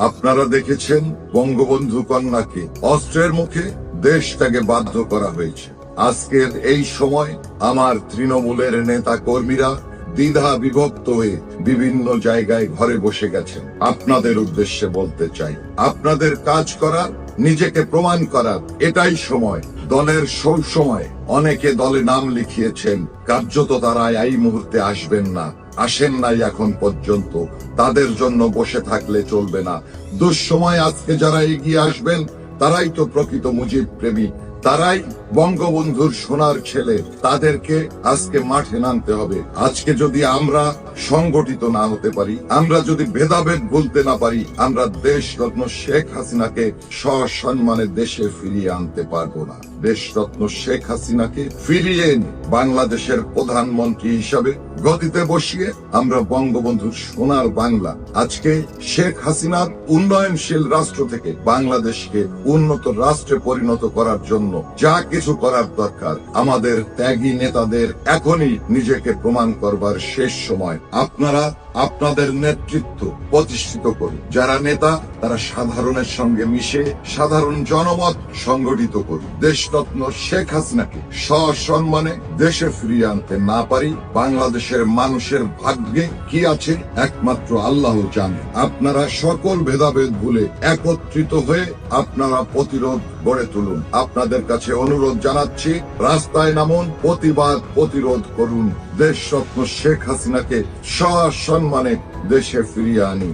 আপনারা দেখেছেন বঙ্গবন্ধু কন্যাকে অস্ত্রের মুখে দেশ ত্যাগে বাধ্য করা হয়েছে। আজকের এই সময় আমার তৃণমূলের নেতা কর্মীরা দ্বিধা বিভক্ত হয়ে বিভিন্ন জায়গায় ঘরে বসে গেছেন। আপনাদের উদ্দেশ্যে বলতে চাই, আপনাদের কাজ করার, নিজেকে প্রমাণ করার এটাই সময়। দলের সব সময় অনেকে দলে নাম লিখিয়েছেন, কার্যত তারা এই মুহূর্তে আসবেন না, আসেন নাই এখন পর্যন্ত। তাদের জন্য বসে থাকলে চলবে না। দুঃসময় আজকে যারা এগিয়ে আসবেন তারাই তো প্রকৃত মুজিব প্রেমী, তারাই বঙ্গবন্ধুর সোনার ছেলে। তাদেরকে আজকে মাঠে নামতে হবে। আজকে যদি আমরা সংগঠিত না হতে পারি, আমরা যদি ভেদাভেদ ভুলতে না পারি, আমরা দেশরত্ন শেখ হাসিনাকে সসম্মানে দেশে ফিরিয়ে আনতে পারবো না। দেশরত্ন শেখ হাসিনাকে ফিরিয়ে এনে বাংলাদেশের প্রধানমন্ত্রী হিসাবে গদিতে বসিয়ে আমরা বঙ্গবন্ধুর সোনার বাংলা, আজকে শেখ হাসিনার উন্নয়নশীল রাষ্ট্র থেকে বাংলাদেশকে উন্নত রাষ্ট্রে পরিণত করার জন্য যা কিছু করার দরকার, আমাদের ত্যাগী নেতাদের এখনই নিজেকে প্রমাণ করবার শেষ সময়। আপনারা আপনাদের নেতৃত্ব প্রতিষ্ঠিত করুন। যারা নেতা তারা সাধারণের সঙ্গে মিশে সাধারণ জনমত সংগঠিত করুন। দেশরত্ন শেখ হাসিনাকে সসম্মানে দেশে ফিরিয়ে আনতে না পারি, বাংলাদেশের মানুষের ভাগ্যে কি আছে একমাত্র আল্লাহ জানে। আপনারা সকল ভেদাভেদ ভুলে একত্রিত হয়ে আপনারা প্রতিরোধ গড়ে তুলুন। আপনাদের কাছে অনুরোধ জানাচ্ছি, রাস্তায় নামুন, প্রতিবাদ প্রতিরোধ করুন। দেশরত্ন শেখ হাসিনাকে সসম্মানে দেশে ফিরিয়ে আনি।